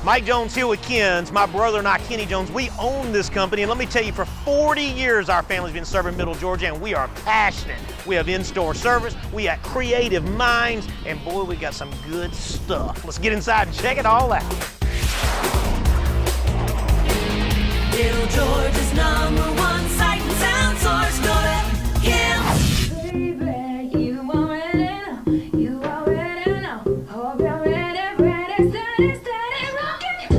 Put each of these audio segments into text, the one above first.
Mike Jones here with Ken's, my brother and I, Kenny Jones. We own this company, and let me tell you, for 40 years our family's been serving Middle Georgia, and we are passionate. We have in-store service, we got creative minds, and boy, we got some good stuff. Let's get inside and check it all out. Middle Georgia's #1 sight and sound source. Go to Ken's. Baby, you already know. Hope you're ready, steady, rocking.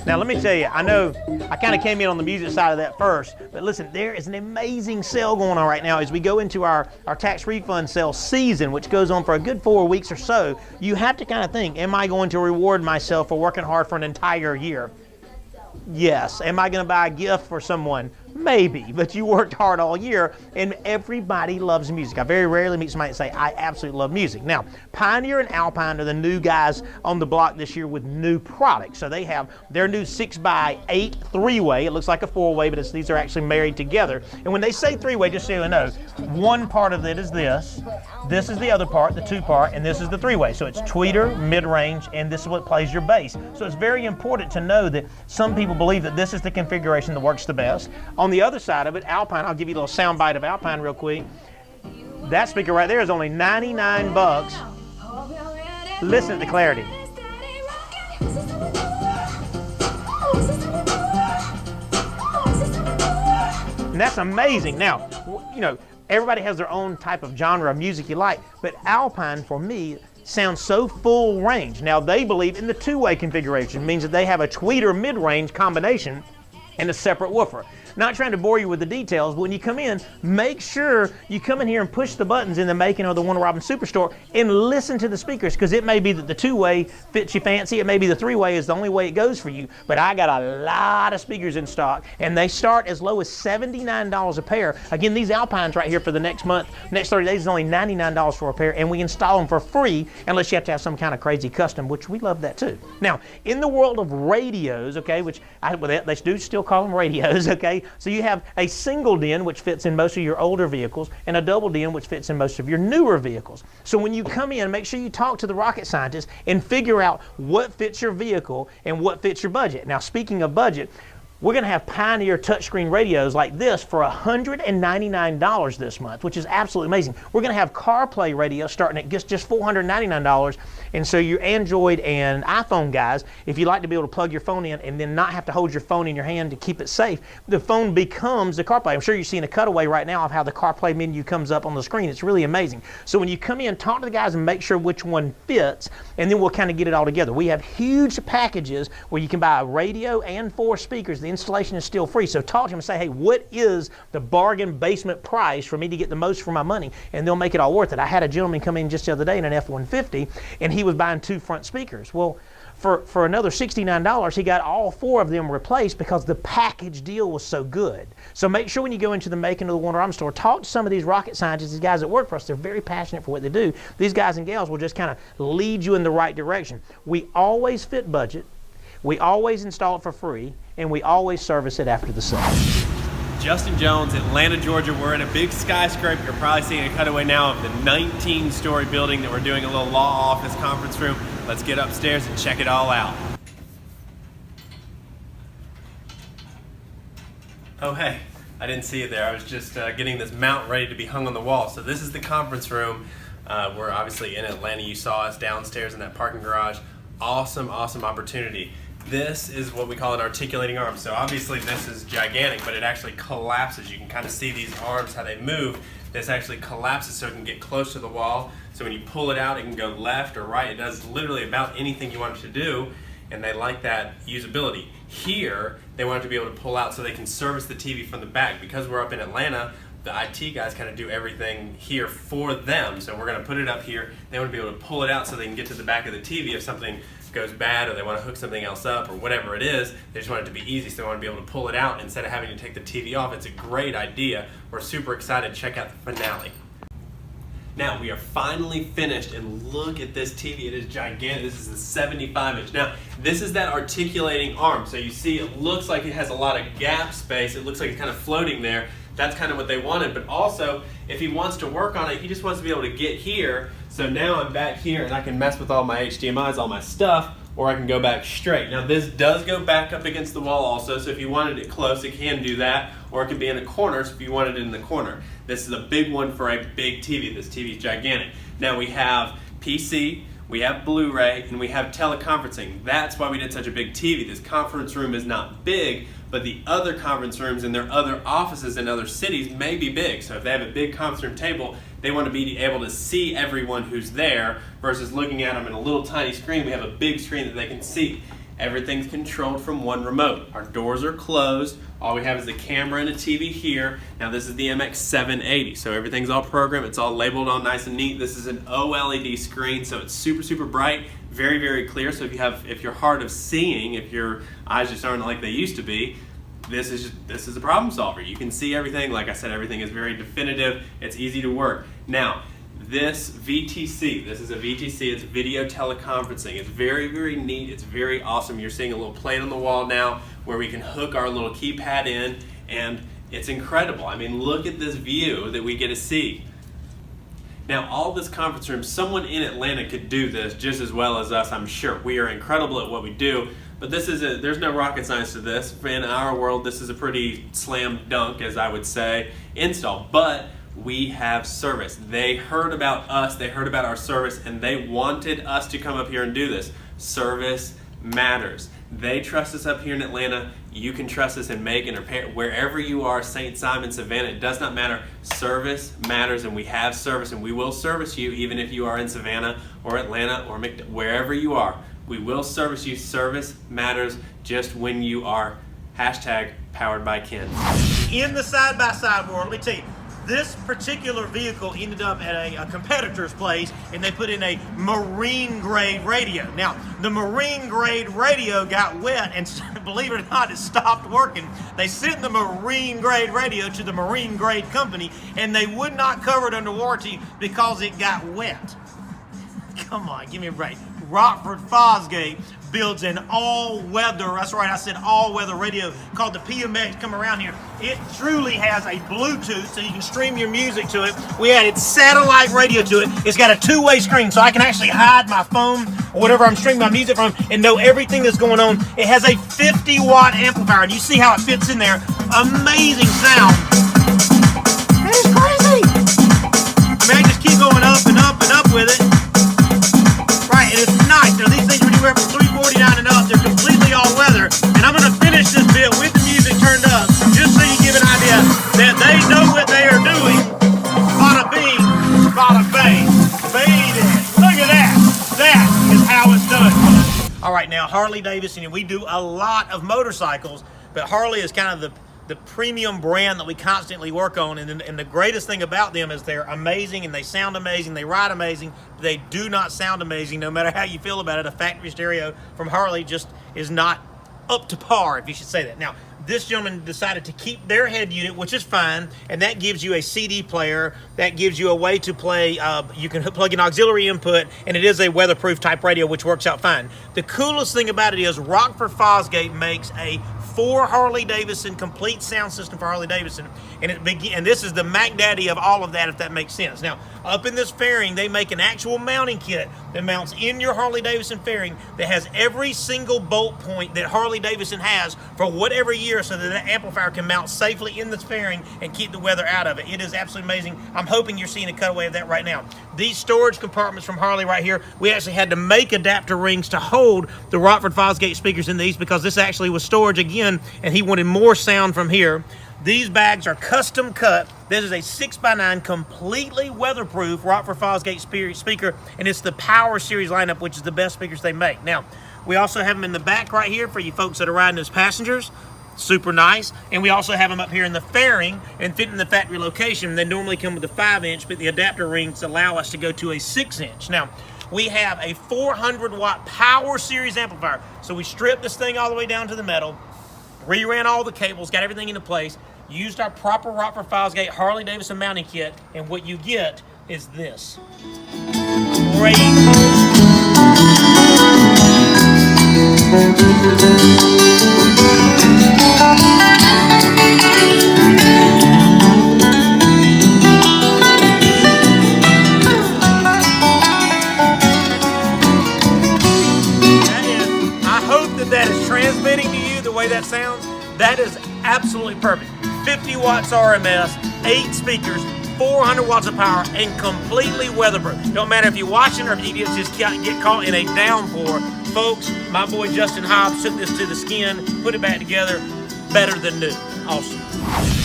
Now let me tell you, I know I kind of came in on the music side of that first, but listen, there is an amazing sale going on right now as we go into our tax refund sale season, which goes on for a good 4 weeks or so. You have to kind of think, am I going to reward myself for working hard for an entire year? Yes. Am I going to buy a gift for someone? Maybe, but you worked hard all year, and everybody loves music. I very rarely meet somebody and say, I absolutely love music. Now, Pioneer and Alpine are the new guys on the block this year with new products. So they have their new 6x8 three-way. It looks like a four-way, but these are actually married together. And when they say three-way, just so you know, one part of it is this is the other part, the two-part, and this is the three-way. So it's tweeter, mid-range, and this is what plays your bass. So it's very important to know that some people believe that this is the configuration that works the best. On the other side of it, Alpine, I'll give you a little sound bite of Alpine real quick. That speaker right there is only 99 bucks. Listen to the clarity. And that's amazing. Now, you know, everybody has their own type of genre of music you like, but Alpine, for me, sounds so full range. Now, they believe in the two-way configuration, means that they have a tweeter mid-range combination and a separate woofer. Not trying to bore you with the details, but when you come in, make sure you come in here and push the buttons in the Macon or the Warner Robins Superstore and listen to the speakers, because it may be that the two-way fits you fancy, it may be the three-way is the only way it goes for you, but I got a lot of speakers in stock, and they start as low as $79 a pair. Again, these Alpines right here for the next month, next 30 days is only $99 for a pair, and we install them for free unless you have to have some kind of crazy custom, which we love that too. Now, in the world of radios, okay, which they do still call them radios, okay, so you have a single DIN, which fits in most of your older vehicles, and a double DIN, which fits in most of your newer vehicles. So when you come in, make sure you talk to the rocket scientist and figure out what fits your vehicle and what fits your budget. Now, speaking of budget, we're going to have Pioneer touchscreen radios like this for $199 this month, which is absolutely amazing. We're going to have CarPlay radios starting at just $499. And so your Android and iPhone guys, if you like to be able to plug your phone in and then not have to hold your phone in your hand to keep it safe, the phone becomes the CarPlay. I'm sure you're seeing a cutaway right now of how the CarPlay menu comes up on the screen. It's really amazing. So when you come in, talk to the guys and make sure which one fits, and then we'll kind of get it all together. We have huge packages where you can buy a radio and 4 speakers. The installation is still free, so talk to them and say, hey, what is the bargain basement price for me to get the most for my money? And they'll make it all worth it. I had a gentleman come in just the other day in an F-150, and he was buying 2 front speakers. Well, for another $69, he got all 4 of them replaced because the package deal was so good. So make sure when you go into the Macon or the Warner Robins store, talk to some of these rocket scientists, these guys that work for us. They're very passionate for what they do. These guys and gals will just kind of lead you in the right direction. We always fit budget. We always install it for free, and we always service it after the sale. Justin Jones, Atlanta, Georgia. We're in a big skyscraper. You're probably seeing a cutaway now of the 19-story building that we're doing a little law office conference room. Let's get upstairs and check it all out. Oh, hey, I didn't see you there. I was just getting this mount ready to be hung on the wall. So this is the conference room. We're obviously in Atlanta. You saw us downstairs in that parking garage. Awesome, awesome opportunity. This is what we call an articulating arm. So obviously this is gigantic, but it actually collapses. You can kind of see these arms, how they move. This actually collapses so it can get close to the wall. So when you pull it out, it can go left or right. It does literally about anything you want it to do, and they like that usability. Here, they want it to be able to pull out so they can service the TV from the back. Because we're up in Atlanta, the IT guys kind of do everything here for them. So we're going to put it up here. They want to be able to pull it out so they can get to the back of the TV if something goes bad or they want to hook something else up or whatever it is. They just want it to be easy, so they want to be able to pull it out instead of having to take the TV off. It's a great idea. We're super excited to check out the finale. Now we are finally finished, and look at this TV. It is gigantic. This is the 75-inch. Now this is that articulating arm. So you see it looks like it has a lot of gap space. It looks like it's kind of floating there. That's kind of what they wanted, but also if he wants to work on it, he just wants to be able to get here. So now I'm back here and I can mess with all my HDMIs, all my stuff, or I can go back straight. Now this does go back up against the wall also, so if you wanted it close, it can do that, or it can be in a corner, so if you wanted it in the corner. This is a big one for a big TV. This TV is gigantic. Now we have PC, we have Blu-ray, and we have teleconferencing. That's why we did such a big TV. This conference room is not big, but the other conference rooms in their other offices in other cities may be big. So if they have a big conference room table, they want to be able to see everyone who's there versus looking at them in a little tiny screen. We have a big screen that they can see. Everything's controlled from one remote. Our doors are closed. All we have is a camera and a TV here. Now this is the MX780, so everything's all programmed. It's all labeled all nice and neat. This is an OLED screen, so it's super, super bright, very, very clear. So if you're hard of seeing, if your eyes just aren't like they used to be, this is a problem solver. You can see everything. Like I said, everything is very definitive. It's easy to work. Now, this VTC, this is a VTC, it's video teleconferencing. It's very, very neat, it's very awesome. You're seeing a little plate on the wall now where we can hook our little keypad in, and it's incredible. I mean, look at this view that we get to see. Now, all this conference room, someone in Atlanta could do this just as well as us, I'm sure. We are incredible at what we do, but there's no rocket science to this. In our world, this is a pretty slam dunk, as I would say, install. But we have service. They heard about us, they heard about our service, and they wanted us to come up here and do this. Service matters. They trust us up here in Atlanta. You can trust us in Macon or wherever you are, St. Simon, Savannah, it does not matter. Service matters, and we have service, and we will service you even if you are in Savannah or Atlanta or wherever you are. We will service you. Service matters just when you are #powered by Ken. In the side-by-side world, let me tell you, this particular vehicle ended up at a competitor's place, and they put in a marine grade radio. Now, the marine grade radio got wet, and believe it or not, it stopped working. They sent the marine grade radio to the marine grade company, and they would not cover it under warranty because it got wet. Come on, give me a break. Rockford Fosgate builds an all-weather, that's right, I said all-weather radio called the PMX. Come around here. It truly has a Bluetooth so you can stream your music to it. We added satellite radio to it. It's got a two-way screen so I can actually hide my phone or whatever I'm streaming my music from and know everything that's going on. It has a 50-watt amplifier, and you see how it fits in there. Amazing sound. That is crazy. I mean, I just keep going up and up and up with it. Right, and it's nice. Now, these things are anywhere from $349 and up. They're completely all-weather. And I'm going to finish this bit with the music turned up, just so you give an idea that they know what they are doing. Bada bing, bada bang. Baby, look at that. That is how it's done. All right, now, Harley Davidson, and we do a lot of motorcycles, but Harley is kind of the premium brand that we constantly work on, and the greatest thing about them is they're amazing and they sound amazing, they ride amazing, but they do not sound amazing no matter how you feel about it. A factory stereo from Harley just is not up to par, if you should say that. Now, this gentleman decided to keep their head unit, which is fine, and that gives you a CD player, that gives you a way to play, you can plug in auxiliary input, and it is a weatherproof type radio, which works out fine. The coolest thing about it is Rockford Fosgate makes a for Harley Davidson complete sound system for Harley Davidson, and this is the Mac Daddy of all of that, if that makes sense. Now, up in this fairing, they make an actual mounting kit that mounts in your Harley Davidson fairing that has every single bolt point that Harley Davidson has for whatever year, so that the amplifier can mount safely in this fairing and keep the weather out of it. It is absolutely amazing. I'm hoping you're seeing a cutaway of that right now. These storage compartments from Harley right here, we actually had to make adapter rings to hold the Rockford Fosgate speakers in these, because this actually was storage again, and he wanted more sound from here. These bags are custom cut. This is a 6x9 completely weatherproof Rockford Fosgate speaker, and it's the Power Series lineup, which is the best speakers they make. Now, we also have them in the back right here for you folks that are riding as passengers. Super nice. And we also have them up here in the fairing and fit in the factory location. They normally come with a 5-inch, but the adapter rings allow us to go to a 6-inch. Now, we have a 400-watt Power Series amplifier. So we stripped this thing all the way down to the metal, reran all the cables, got everything into place, used our proper Rockford Fosgate Harley Davidson mounting kit, and what you get is this. Great. That is that that is transmitting to you, the way that sounds, that is absolutely perfect. 50 watts RMS, 8 speakers, 400 watts of power, and completely weatherproof. Don't matter if you're watching or if you just get caught in a downpour. Folks, my boy Justin Hobbs took this to the skin, put it back together, better than new. Awesome.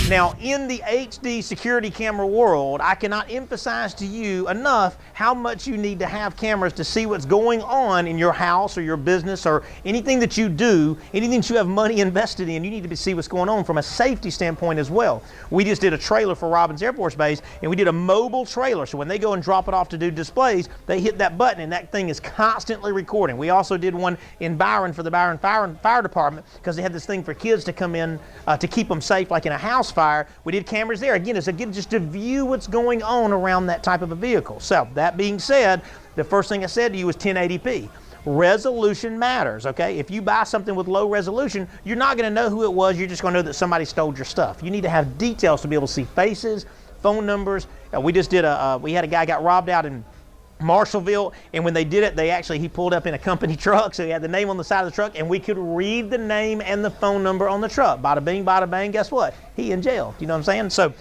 Now, in the HD security camera world, I cannot emphasize to you enough how much you need to have cameras to see what's going on in your house or your business or anything that you do, anything that you have money invested in. You need to see what's going on from a safety standpoint as well. We just did a trailer for Robins Air Force Base, and we did a mobile trailer. So when they go and drop it off to do displays, they hit that button and that thing is constantly recording. We also did one in Byron for the Byron Fire Department because they had this thing for kids to come in to keep them safe, like in a house fire. We did cameras there. Again, it's just to view what's going on around that type of a vehicle. So that being said, the first thing I said to you was 1080p. Resolution matters, okay? If you buy something with low resolution, you're not going to know who it was. You're just going to know that somebody stole your stuff. You need to have details to be able to see faces, phone numbers. We just did we had a guy got robbed out in Marshallville, and when they did it, he pulled up in a company truck, so he had the name on the side of the truck, and we could read the name and the phone number on the truck. Bada bing, bada bang, guess what? He in jail. You know what I'm saying? So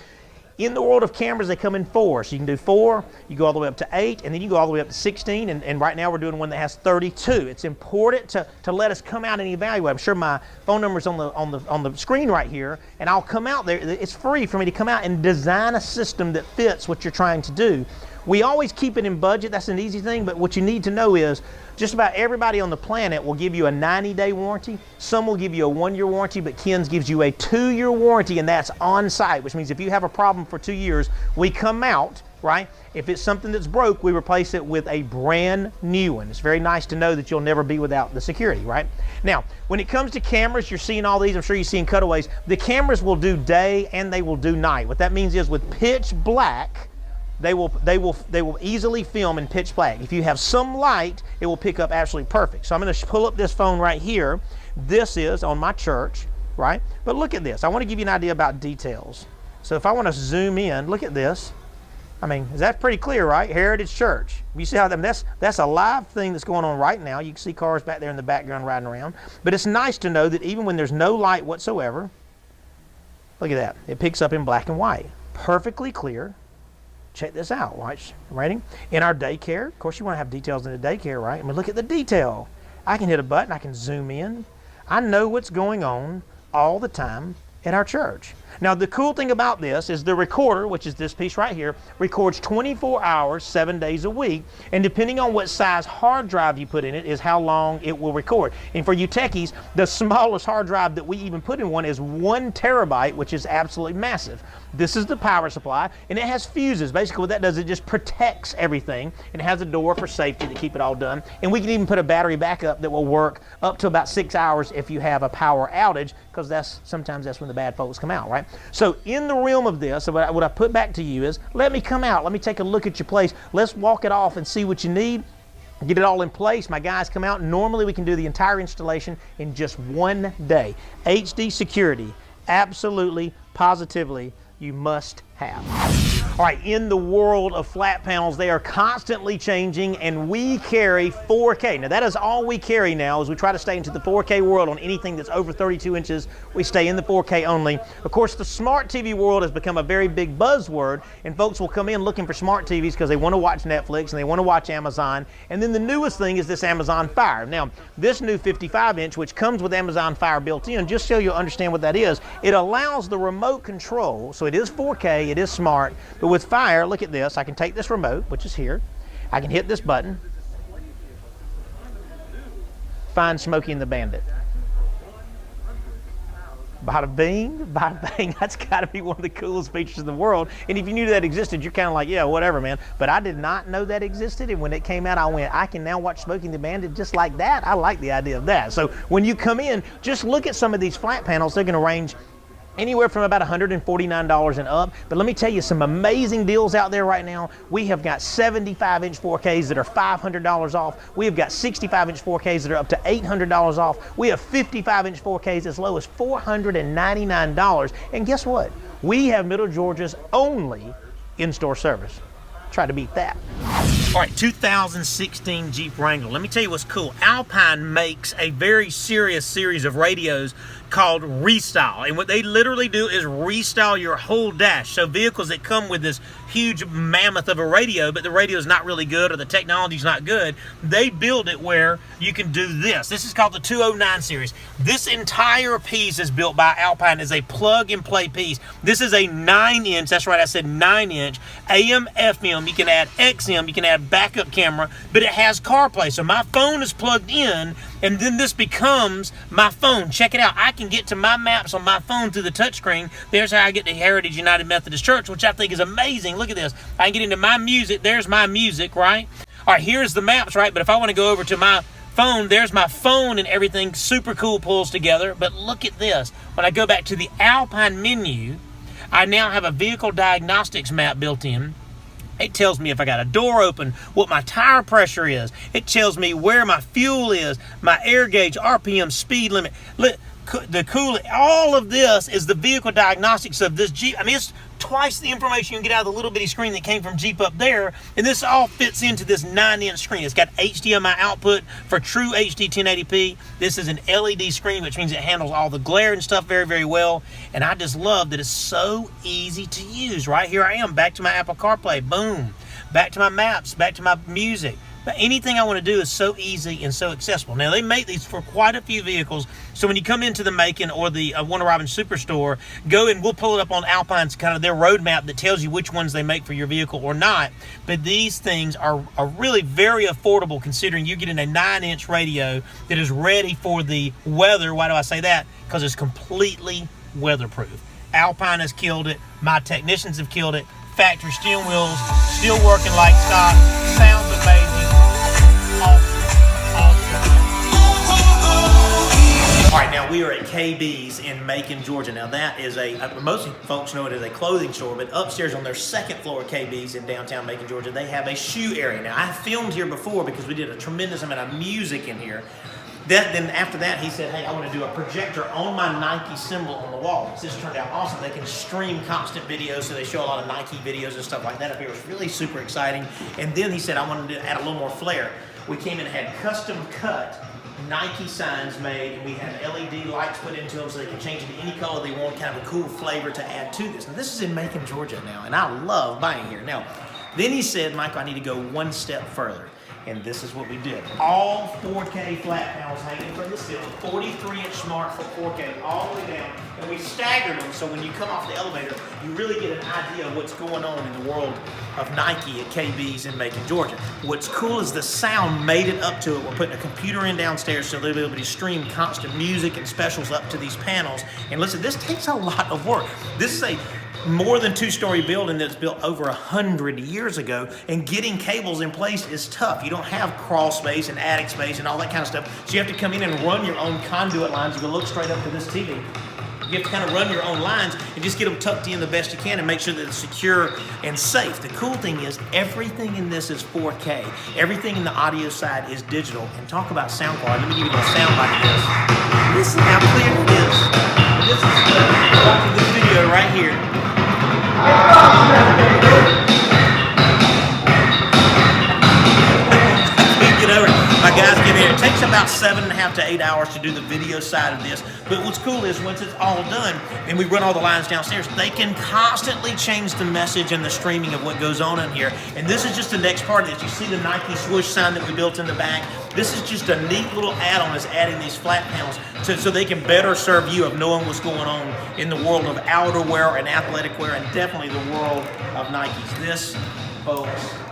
in the world of cameras, they come in 4. So you can do 4, you go all the way up to 8, and then you go all the way up to 16, and right now we're doing one that has 32. It's important to let us come out and evaluate. I'm sure my phone number's on the screen right here, and I'll come out there. It's free for me to come out and design a system that fits what you're trying to do. We always keep it in budget. That's an easy thing, but what you need to know is just about everybody on the planet will give you a 90-day warranty. Some will give you a 1-year warranty, but Ken's gives you a 2-year warranty, and that's on site, which means if you have a problem for 2 years, we come out, right? If it's something that's broke, we replace it with a brand new one. It's very nice to know that you'll never be without the security, right? Now, when it comes to cameras, you're seeing all these. I'm sure you're seeing cutaways. The cameras will do day and they will do night. What that means is with pitch black, they will easily film in pitch black. If you have some light, it will pick up absolutely perfect. So I'm going to pull up this phone right here. This is on my church, right? But look at this. I want to give you an idea about details. So if I want to zoom in, look at this. I mean, is that pretty clear, right? Heritage Church. You see how that's a live thing that's going on right now. You can see cars back there in the background riding around. But it's nice to know that even when there's no light whatsoever, look at that. It picks up in black and white. Perfectly clear. Check this out, watch, ready? In our daycare, of course you want to have details in the daycare, right? I mean, look at the detail. I can hit a button, I can zoom in. I know what's going on all the time at our church. Now, the cool thing about this is the recorder, which is this piece right here, records 24 hours, 7 days a week, and depending on what size hard drive you put in it is how long it will record. And for you techies, the smallest hard drive that we even put in one is 1 terabyte, which is absolutely massive. This is the power supply, and it has fuses. Basically what that does, it just protects everything, and it has a door for safety to keep it all done. And we can even put a battery backup that will work up to about 6 hours if you have a power outage, because sometimes that's when the bad folks come out, right? So in the realm of this, what I put back to you is, let me come out, let me take a look at your place, let's walk it off and see what you need, get it all in place. My guys come out. Normally we can do the entire installation in just 1 day. HD security, absolutely, positively, you must have. All right, in the world of flat panels, they are constantly changing, and we carry 4K. Now that is all we carry now as we try to stay into the 4K world. On anything that's over 32 inches, we stay in the 4K only. Of course, the smart TV world has become a very big buzzword, and folks will come in looking for smart TVs because they want to watch Netflix and they want to watch Amazon. And then the newest thing is this Amazon Fire. Now, this new 55-inch, which comes with Amazon Fire built in, just so you'll understand what that is, it allows the remote control. So it is 4K, it is smart, but with Fire, look at this. I can take this remote, which is here. I can hit this button. Find Smokey and the Bandit. Bada bing, bada bang. That's got to be one of the coolest features in the world. And if you knew that existed, you're kind of like, yeah, whatever, man. But I did not know that existed. And when it came out, I went, I can now watch Smokey and the Bandit just like that. I like the idea of that. So when you come in, just look at some of these flat panels. They're going to range anywhere from about $149 and up. But let me tell you some amazing deals out there right now. We have got 75-inch 4Ks that are $500 off. We have got 65-inch 4Ks that are up to $800 off. We have 55-inch 4Ks as low as $499. And guess what? We have Middle Georgia's only in-store service. Try to beat that. All right, 2016 Jeep Wrangler. Let me tell you what's cool. Alpine makes a very serious series of radios called Restyle. And what they literally do is restyle your whole dash. So vehicles that come with this huge mammoth of a radio, but the radio is not really good or the technology's not good, they build it where you can do this. This is called the 209 series. This entire piece is built by Alpine as a plug-and-play piece. This is a 9-inch, that's right, I said 9-inch, AM, FM. You can add XM, you can add backup camera, but it has CarPlay. So my phone is plugged in, and then this becomes my phone. Check it out. I can get to my maps on my phone through the touchscreen. There's how I get to Heritage United Methodist Church, which I think is amazing. Look at this. I can get into my music. There's my music, right? All right, here's the maps, right? But if I want to go over to my phone, there's my phone and everything. Super cool, pulls together. But look at this. When I go back to the Alpine menu, I now have a vehicle diagnostics map built in. It tells me if I got a door open, what my tire pressure is. It tells me where my fuel is, my air gauge, RPM, speed limit, the coolant. All of this is the vehicle diagnostics of this Jeep. I mean, it's twice the information you can get out of the little bitty screen that came from Jeep up there. And this all fits into this 9-inch screen. It's got HDMI output for true HD 1080p. This is an LED screen, which means it handles all the glare and stuff very, very well. And I just love that it's so easy to use. Right here I am, back to my Apple CarPlay. Boom. Back to my maps, back to my music. But anything I want to do is so easy and so accessible. Now, they make these for quite a few vehicles. So when you come into the Macon or the Warner Robins Superstore, go and we'll pull it up on Alpine's kind of their roadmap that tells you which ones they make for your vehicle or not. But these things are really very affordable considering you're getting a 9-inch radio that is ready for the weather. Why do I say that? Because it's completely weatherproof. Alpine has killed it. My technicians have killed it. Factory steering wheels still working like stock. Sounds amazing. All right, now we are at KB's in Macon, Georgia. Now that is most folks know it as a clothing store, but upstairs on their second floor of KB's in downtown Macon, Georgia, they have a shoe area. Now I filmed here before because we did a tremendous amount of music in here. Then after that, he said, hey, I want to do a projector on my Nike symbol on the wall. This turned out awesome. They can stream constant videos, so they show a lot of Nike videos and stuff like that up here. It was really super exciting. And then he said, I wanted to add a little more flair. We came in and had custom cut Nike signs made, and we had LED lights put into them so they can change it to any color they want, kind of a cool flavor to add to this. Now, this is in Macon, Georgia now, and I love buying here. Now, then he said, Michael, I need to go one step further. And this is what we did. All 4K flat panels hanging from the ceiling, 43-inch smart for 4K all the way down. And we staggered them so when you come off the elevator, you really get an idea of what's going on in the world of Nike at KB's in Macon, Georgia. What's cool is the sound made it up to it. We're putting a computer in downstairs so they'll be able to stream constant music and specials up to these panels. And listen, this takes a lot of work. This is a more than 2-story building that's built over 100 years ago, and getting cables in place is tough. You don't have crawl space and attic space and all that kind of stuff, so you have to come in and run your own conduit lines. You can look straight up to this TV. You have to kind of run your own lines and just get them tucked in the best you can and make sure that it's secure and safe. The cool thing is everything in this is 4K. Everything in the audio side is digital. And talk about sound quality. Let me give you a sound like this. Listen how clear it is. This is watching this video right here. Get over it. My guys get in. It takes about 7.5 to 8 hours to do the video side of this. But what's cool is once it's all done and we run all the lines downstairs, they can constantly change the message and the streaming of what goes on in here. And this is just the next part of this. You see the Nike swoosh sign that we built in the back. This is just a neat little add-on that's adding these flat panels so they can better serve you of knowing what's going on in the world of outerwear and athletic wear, and definitely the world of Nikes. This, folks,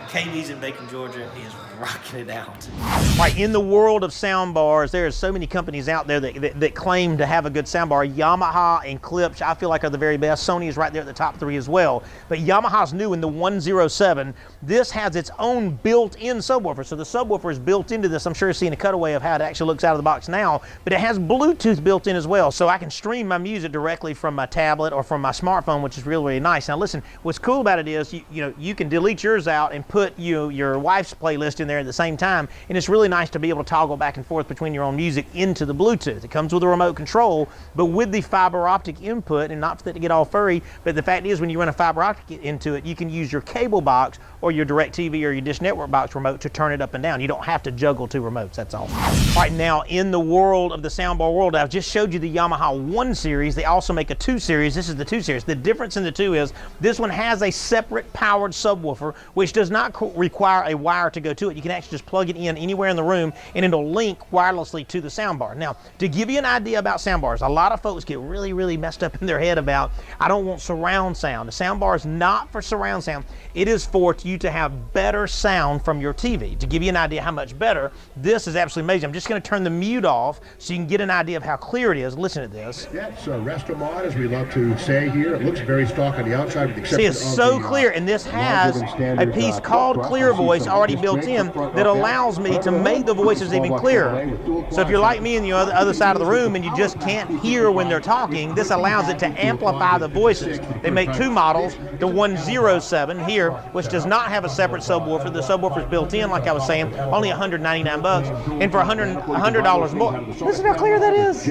KB's in Macon, Georgia is rocking it out. Right, in the world of sound bars, there are so many companies out there that claim to have a good sound bar. Yamaha and Klipsch, I feel like, are the very best. Sony is right there at the top 3 as well. But Yamaha's new in the 107. This has its own built-in subwoofer. So the subwoofer is built into this. I'm sure you're seeing a cutaway of how it actually looks out of the box now. But it has Bluetooth built in as well. So I can stream my music directly from my tablet or from my smartphone, which is really, really nice. Now listen, what's cool about it is you can delete yours out and put your wife's playlist in there at the same time, and it's really nice to be able to toggle back and forth between your own music into the Bluetooth. It comes with a remote control, but with the fiber optic input, and not for that to get all furry, but the fact is when you run a fiber optic into it, you can use your cable box or your DirecTV or your Dish Network box remote to turn it up and down. You don't have to juggle two remotes, that's all. All right, now in the world of the soundbar world, I've just showed you the Yamaha 1 series. They also make a 2 series. This is the 2 series. The difference in the 2 is this one has a separate powered subwoofer, which does not require a wire to go to it. You can actually just plug it in anywhere in the room and it'll link wirelessly to the soundbar. Now, to give you an idea about soundbars, a lot of folks get really messed up in their head about, I don't want surround sound. The soundbar is not for surround sound. It is for you to have better sound from your TV. To give you an idea how much better, this is absolutely amazing. I'm just going to turn the mute off so you can get an idea of how clear it is. Listen to this. Yeah, it's resto mod, as we love to say here. It looks very stock on the outside with the exception See, it's so clear, and this has a piece called Clear Voice already built in that allows me to make the voices even clearer. So if you're like me on the other side of the room and you just can't hear when they're talking, this allows it to amplify the voices. They make 2 models, the 107 here, which does not have a separate subwoofer. The subwoofer is built in, like I was saying, only $199, and for $100 more. Listen how clear that is.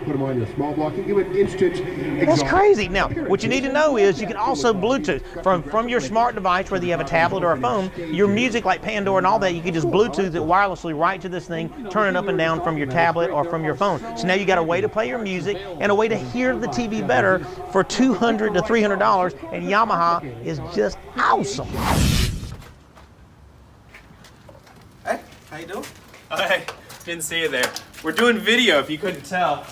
Put them on your small block and give it instant exhaust. That's crazy. Now, what you need to know is you can also Bluetooth from your smart device, whether you have a tablet or a phone, your music like Pandora and all that, you can just Bluetooth it wirelessly right to this thing, turn it up and down from your tablet or from your phone. So now you got a way to play your music and a way to hear the TV better for $200 to $300, and Yamaha is just awesome. Hey, how you doing? Hey, didn't see you there. We're doing video, if you couldn't tell.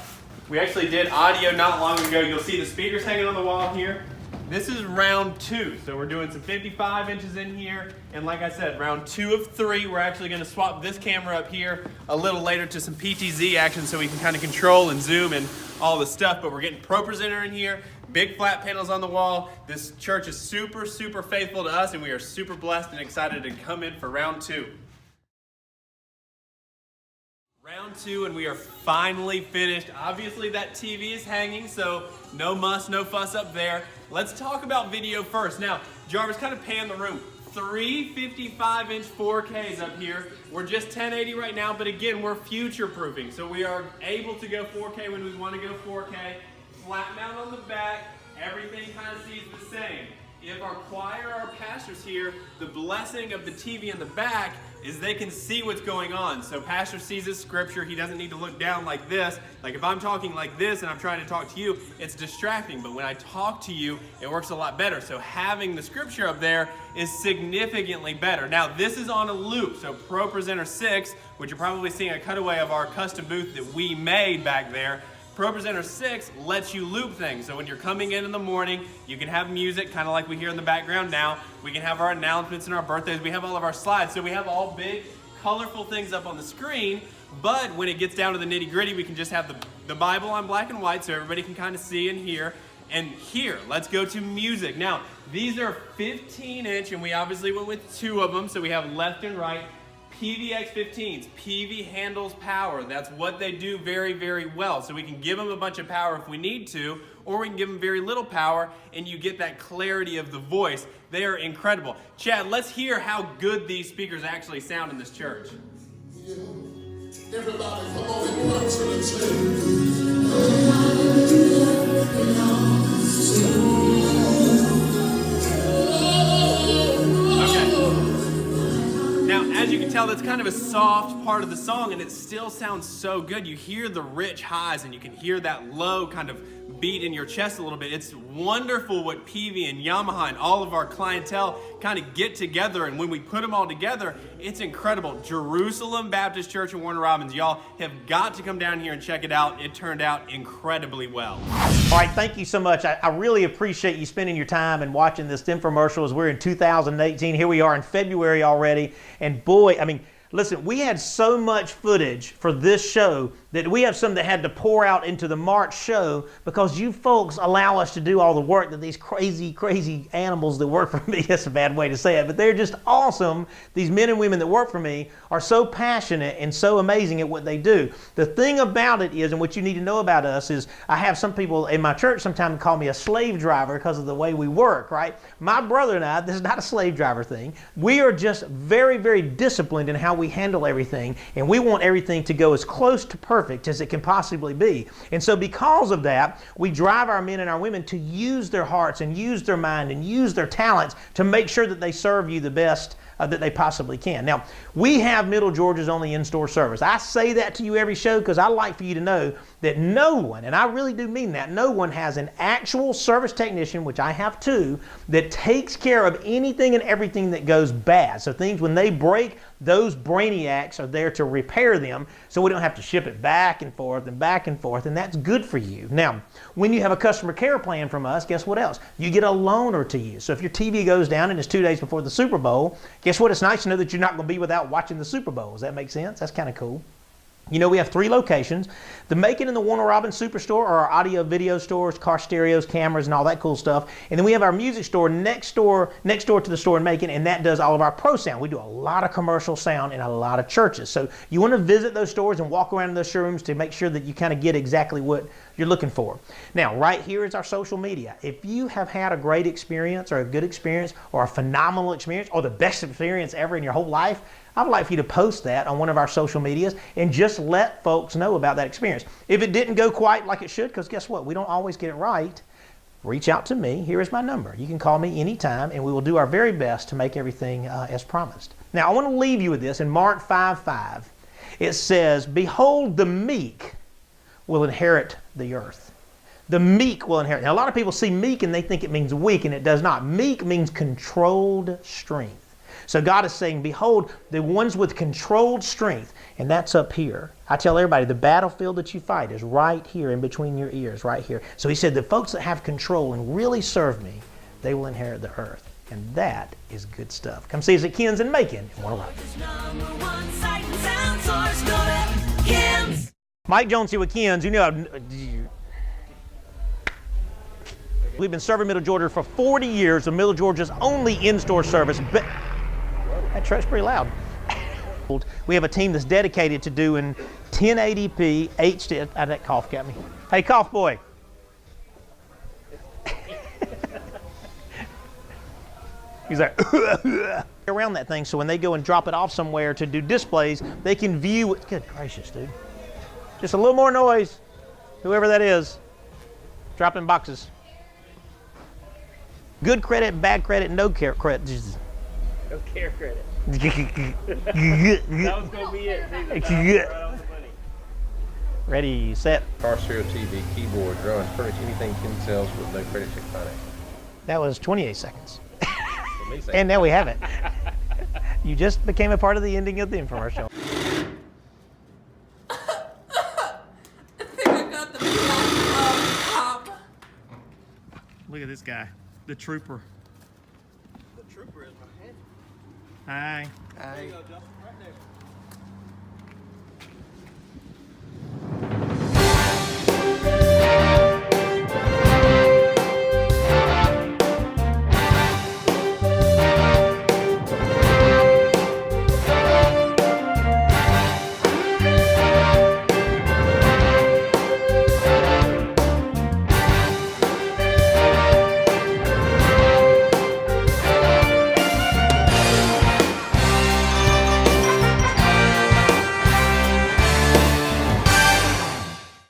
We actually did audio not long ago. You'll see the speakers hanging on the wall here. This is round 2, so we're doing some 55 inches in here, and like I said, round 2 of 3. We're actually going to swap this camera up here a little later to some PTZ action so we can kind of control and zoom and all the stuff, but we're getting Pro Presenter in here, big flat panels on the wall. This church is super faithful to us, and we are super blessed and excited to come in for round 2. Round 2, and we are finally finished. Obviously that TV is hanging, so no muss, no fuss up there. Let's talk about video first. Now, Jarvis, kind of pan the room. 3 55-inch 4Ks up here. We're just 1080 right now, but again, we're future-proofing. So we are able to go 4K when we want to go 4K. Flat mount on the back, everything kind of sees the same. If our choir, our pastors here, the blessing of the TV in the back is they can see what's going on. So pastor sees his scripture, he doesn't need to look down like this. Like if I'm talking like this and I'm trying to talk to you, it's distracting. But when I talk to you, it works a lot better. So having the scripture up there is significantly better. Now this is on a loop. So Pro Presenter 6, which you're probably seeing a cutaway of our custom booth that we made back there. Pro Presenter 6 lets you loop things. So when you're coming in the morning, you can have music, kind of like we hear in the background now. We can have our announcements and our birthdays. We have all of our slides. So we have all big, colorful things up on the screen. But when it gets down to the nitty gritty, we can just have the Bible on black and white so everybody can kind of see and hear. And here, let's go to music. Now, these are 15-inch, and we obviously went with 2 of them. So we have left and right. PVX15s, PV handles power. That's what they do very well. So we can give them a bunch of power if we need to, or we can give them very little power and you get that clarity of the voice. They are incredible. Chad, let's hear how good these speakers actually sound in this church. Everybody, come on and run to the Now, as you can tell, that's kind of a soft part of the song, and it still sounds so good. You hear the rich highs, and you can hear that low kind of beat in your chest a little bit. It's wonderful what PV and Yamaha and all of our clientele kind of get together, and when we put them all together, it's incredible. Jerusalem Baptist Church in Warner Robins, y'all have got to come down here and check it out. It turned out incredibly well. All right, thank you so much. I really appreciate you spending your time and watching this infomercial as we're in 2018. Here we are in February already, and boy, I mean, listen, we had so much footage for this show that we have some that had to pour out into the March show because you folks allow us to do all the work that these crazy, crazy animals that work for me, that's a bad way to say it, but they're just awesome. These men and women that work for me are so passionate and so amazing at what they do. The thing about it is, and what you need to know about us is, I have some people in my church sometimes call me a slave driver because of the way we work, right? My brother and I, this is not a slave driver thing. We are just very, very disciplined in how we handle everything, and we want everything to go as close to perfect as it can possibly be. And so because of that, we drive our men and our women to use their hearts and use their mind and use their talents to make sure that they serve you the best that they possibly can. Now, we have Middle Georgia's only in-store service. I say that to you every show because I like for you to know that no one, and I really do mean that, no one has an actual service technician, which I have too, that takes care of anything and everything that goes bad. So things, when they break, those brainiacs are there to repair them so we don't have to ship it back and forth, and that's good for you. Now, when you have a customer care plan from us, guess what else? You get a loaner to use. So if your TV goes down and it's 2 days before the Super Bowl, guess what? It's nice to know that you're not going to be without watching the Super Bowl. Does that make sense? That's kind of cool. You know, we have 3 locations. The Macon and the Warner Robins Superstore are our audio video stores, car stereos, cameras, and all that cool stuff. And then we have our music store next door to the store in Macon, and that does all of our pro sound. We do a lot of commercial sound in a lot of churches. So you want to visit those stores and walk around in those showrooms to make sure that you kind of get exactly what you're looking for. Now, right here is our social media. If you have had a great experience or a good experience or a phenomenal experience or the best experience ever in your whole life, I would like for you to post that on one of our social medias and just let folks know about that experience. If it didn't go quite like it should, because guess what? We don't always get it right. Reach out to me. Here is my number. You can call me anytime, and we will do our very best to make everything as promised. Now, I want to leave you with this. In Mark 5:5, it says, "Behold, the meek will inherit the earth." The meek will inherit. Now, a lot of people see meek and they think it means weak, and it does not. Meek means controlled strength. So God is saying, behold, the ones with controlled strength, and that's up here. I tell everybody, the battlefield that you fight is right here in between your ears, right here. So he said, the folks that have control and really serve me, they will inherit the earth. And that is good stuff. Come see us at Ken's in Macon. Mike Jones here with Ken's. You know, we've been serving Middle Georgia for 40 years, of Middle Georgia's only in-store service. That truck's pretty loud. We have a team that's dedicated to doing 1080p HD. That cough got me. Hey, cough boy. He's like around that thing, so when they go and drop it off somewhere to do displays, they can view it. Good gracious, dude. Just a little more noise. Whoever that is, dropping boxes. Good credit, bad credit, no care credit. No care credit. That was going to be it. Right on the money. Ready, set. Car stereo, TV, keyboard, drawing, furniture, anything Ken sells with no credit check finance. That was 28 seconds. And now we have it. You just became a part of the ending of the infomercial. I think I got the pop. Look at this guy, the trooper. The trooper is my hand. Hi. There you go, Justin, right there.